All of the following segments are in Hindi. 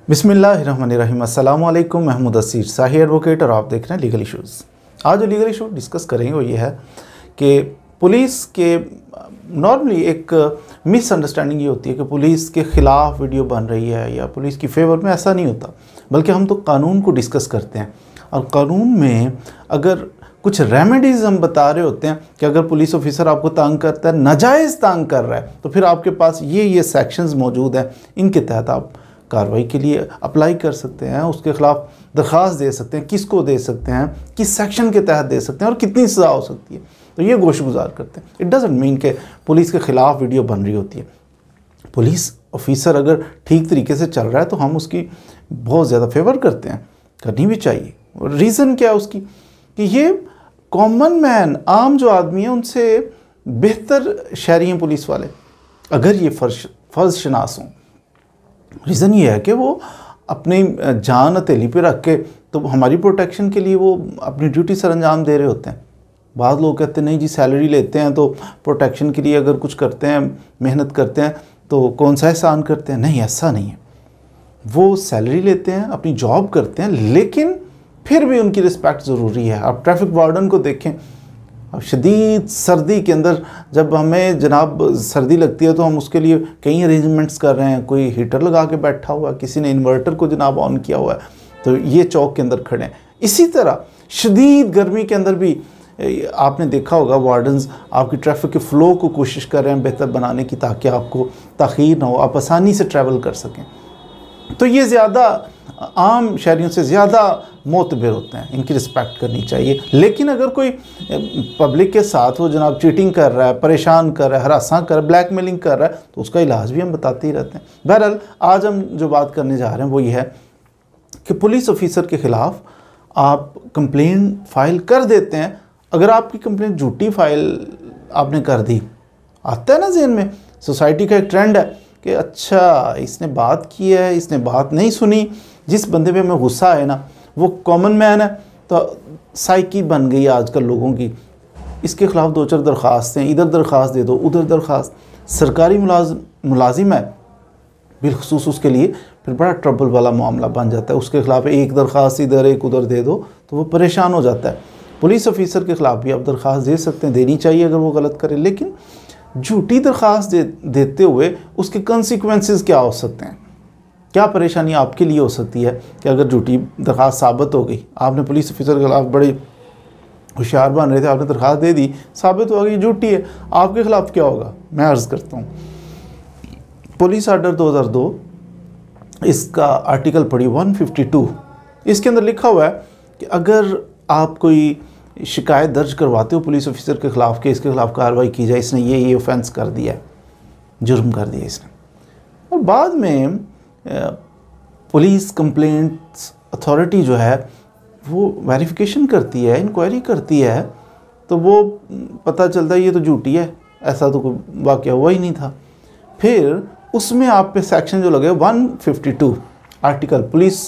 बिस्मिल्लाहिर्रहमानिर्रहीम। अस्सलाम वालेकुम। महमूद असीर शाही एडवोकेट और आप देख रहे हैं लीगल इशूज़। आज जो लीगल इशू डिस्कस करेंगे वो ये है कि पुलिस के नॉर्मली एक मिसअंडरस्टैंडिंग ये होती है कि पुलिस के ख़िलाफ़ वीडियो बन रही है या पुलिस की फेवर में। ऐसा नहीं होता, बल्कि हम तो कानून को डिस्कस करते हैं और कानून में अगर कुछ रेमेडीज़ हम बता रहे होते हैं कि अगर पुलिस ऑफिसर आपको तंग करता है, नाजायज़ तंग कर रहा है, तो फिर आपके पास ये सेक्शंस मौजूद हैं, इनके तहत आप कार्रवाई के लिए अप्लाई कर सकते हैं, उसके ख़िलाफ़ दरख्वास्त दे सकते हैं, किसको दे सकते हैं, किस सेक्शन के तहत दे सकते हैं और कितनी सज़ा हो सकती है। तो ये गोश गुजार करते हैं। इट डज़ंट मीन कि पुलिस के ख़िलाफ़ वीडियो बन रही होती है। पुलिस ऑफिसर अगर ठीक तरीके से चल रहा है तो हम उसकी बहुत ज़्यादा फेवर करते हैं, करनी भी चाहिए। रीज़न क्या है उसकी कि ये कॉमन मैन, आम जो आदमी है, उनसे बेहतर शहरी हैं पुलिस वाले अगर ये फ़र्ज़ शनास हों। रीज़न ये है कि वो अपनी जान हथेली पे रख के तो हमारी प्रोटेक्शन के लिए वो अपनी ड्यूटी सर अंजाम दे रहे होते हैं। बाद लोग कहते हैं नहीं जी, सैलरी लेते हैं तो प्रोटेक्शन के लिए अगर कुछ करते हैं, मेहनत करते हैं तो कौन सा एहसान करते हैं। नहीं, ऐसा नहीं है। वो सैलरी लेते हैं, अपनी जॉब करते हैं, लेकिन फिर भी उनकी रिस्पेक्ट ज़रूरी है। आप ट्रैफिक वार्डन को देखें, अब शदीद सर्दी के अंदर जब हमें जनाब सर्दी लगती है तो हम उसके लिए कई अरेंजमेंट्स कर रहे हैं। कोई हीटर लगा के बैठा हुआ है, किसी ने इन्वर्टर को जनाब ऑन किया हुआ है, तो ये चौक के अंदर खड़े हैं। इसी तरह शदीद गर्मी के अंदर भी आपने देखा होगा वार्डन्स आपकी ट्रैफिक के फ़्लो को कोशिश कर रहे हैं बेहतर बनाने की, ताकि आपको ताख़ीर ना हो, आप आसानी से ट्रैवल कर सकें। तो ये ज़्यादा आम शहरियों से ज़्यादा मोतबर होते हैं, इनकी रिस्पेक्ट करनी चाहिए। लेकिन अगर कोई पब्लिक के साथ वो जनाब चीटिंग कर रहा है, परेशान कर रहा है, हरासा कर रहा है, ब्लैकमेलिंग कर रहा है, तो उसका इलाज भी हम बताते ही रहते हैं। बहरहाल आज हम जो बात करने जा रहे हैं वो ये है कि पुलिस ऑफिसर के ख़िलाफ़ आप कंप्लेंट फ़ाइल कर देते हैं। अगर आपकी कंप्लेंट झूठी फ़ाइल आपने कर दी, आता है ना ज़हन में, सोसाइटी का एक ट्रेंड है कि अच्छा इसने बात की है, इसने बात नहीं सुनी। जिस बंदे पे हमें गुस्सा है ना, वो कॉमन मैन है, तो साइकी बन गई आजकल लोगों की। इसके ख़िलाफ़ दो चार दरख्वास्तें, इधर दरख्वास्त दे दो, उधर दरख्वास्त। सरकारी मुलाजिम है, बिलखुसूस उसके लिए फिर बड़ा ट्रबल वाला मामला बन जाता है। उसके ख़िलाफ़ एक दरख्वास्त इधर एक उधर दे दो तो वो परेशान हो जाता है। पुलिस ऑफिसर के ख़िलाफ़ भी आप दरख्वास्त दे सकते हैं, देनी चाहिए अगर वो गलत करे, लेकिन झूठी दरख्वास्त देते हुए उसके कंसिक्वेंसेस क्या हो सकते हैं, क्या परेशानी आपके लिए हो सकती है कि अगर झूठी दरख्वास्त साबित हो गई। आपने पुलिस ऑफिसर के खिलाफ बड़े होशियार बन रहे थे, आपने दरख्वास्त दे दी, साबित हो गई झूठी है, आपके खिलाफ क्या होगा। मैं अर्ज़ करता हूँ, पुलिस आर्डर 2002 इसका आर्टिकल पढ़ी 152, इसके अंदर लिखा हुआ है कि अगर आप कोई शिकायत दर्ज करवाते हो पुलिस ऑफिसर के ख़िलाफ़ के इसके ख़िलाफ़ कार्रवाई की जाए, इसने ये ऑफेंस कर दिया है, जुर्म कर दिया इसने। और बाद में पुलिस कंप्लेंट्स अथॉरिटी जो है वो वेरिफिकेशन करती है, इंक्वायरी करती है, तो वो पता चलता है ये तो झूठी है, ऐसा तो कोई वाक़या हुआ ही नहीं था। फिर उसमें आप पे सेक्शन जो लगे 152 आर्टिकल, पुलिस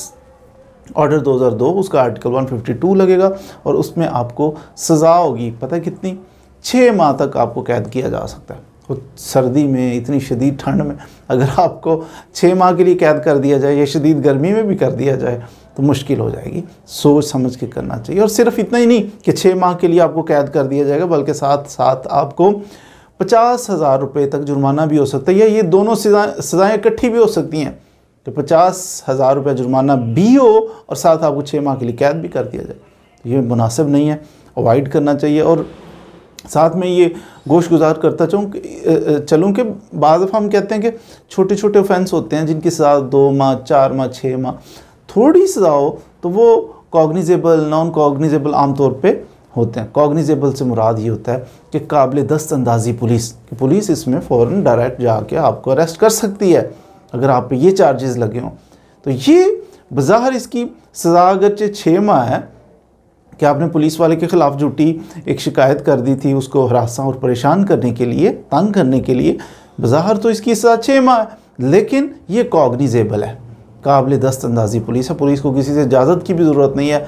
ऑर्डर 2002 उसका आर्टिकल 152 लगेगा और उसमें आपको सज़ा होगी, पता है कितनी, 6 माह तक आपको कैद किया जा सकता है। और सर्दी में, इतनी शदीद ठंड में अगर आपको 6 माह के लिए कैद कर दिया जाए या शदीद गर्मी में भी कर दिया जाए तो मुश्किल हो जाएगी। सोच समझ के करना चाहिए। और सिर्फ इतना ही नहीं कि 6 माह के लिए आपको कैद कर दिया जाएगा, बल्कि साथ साथ आपको 50,000 रुपये तक जुर्माना भी हो सकता है, या ये दोनों सज़ाएँ इकट्ठी भी हो सकती हैं कि 50,000 रुपये जुर्माना भी हो और साथ आपको 6 माह के लिए कैद भी कर दिया जाए। तो ये मुनासिब नहीं है, अवॉइड करना चाहिए। और साथ में ये गोश गुजार करता चलूँ कि बाद दफ़ा हम कहते हैं कि छोटे छोटे ऑफेंस होते हैं जिनकी सज़ा 2 माह, 4 माह, 6 माह, थोड़ी सज़ा हो तो वो कॉग्निजेबल, नॉन कॉग्निजेबल आम तौर पे होते हैं। कॉग्निजेबल से मुराद ये होता है कि काबिल दस्त अंदाज़ी पुलिस इसमें फ़ौरन डायरेक्ट जाके आपको अरेस्ट कर सकती है अगर आप पे ये चार्जेस लगे हों। तो ये बज़ाहिर इसकी सज़ा अगरचे 6 माह है कि आपने पुलिस वाले के ख़िलाफ़ झूठी एक शिकायत कर दी थी, उसको हरासा और परेशान करने के लिए, तंग करने के लिए, बज़ाहिर तो इसकी सज़ा 6 माह है, लेकिन ये कॉग्निजेबल है, काबिल दस्त अंदाज़ी पुलिस है। पुलिस को किसी से इजाज़त की भी ज़रूरत नहीं है।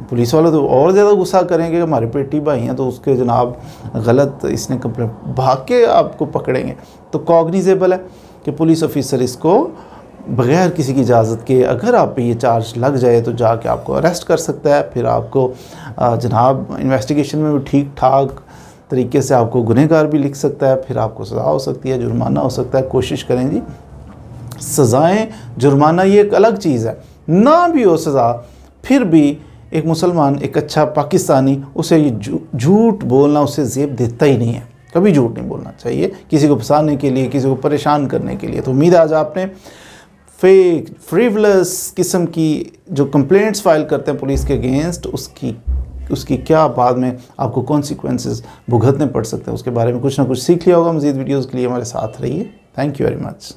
पुलिस वाले तो और ज़्यादा गुस्सा करेंगे कि हमारे पेटी भाई हैं तो उसके जनाब गलत इसने कंप्लेंट, भाग के आपको पकड़ेंगे। तो कॉग्निजेबल है कि पुलिस ऑफिसर इसको बग़ैर किसी की इजाज़त के अगर आप पे ये चार्ज लग जाए तो जाके आपको अरेस्ट कर सकता है। फिर आपको जनाब इन्वेस्टिगेशन में भी ठीक ठाक तरीके से आपको गुनहगार भी लिख सकता है, फिर आपको सज़ा हो सकती है, जुर्माना हो सकता है। कोशिश करें जी, सज़ाएँ जुर्माना ये एक अलग चीज़ है, ना भी हो सज़ा फिर भी एक मुसलमान, एक अच्छा पाकिस्तानी, उसे ये झूठ बोलना उसे ज़ेब देता ही नहीं है। कभी झूठ नहीं बोलना चाहिए किसी को फंसाने के लिए, किसी को परेशान करने के लिए। तो उम्मीद है आज आपने फेक फ्रीवलेस किस्म की जो कंप्लेंट्स फाइल करते हैं पुलिस के अगेंस्ट, उसकी क्या बाद में आपको कॉन्सिक्वेंसेस भुगतने पड़ सकते हैं उसके बारे में कुछ ना कुछ सीख लिया होगा। मज़ीद वीडियोज़ के लिए हमारे साथ रहिए। Thank you very much.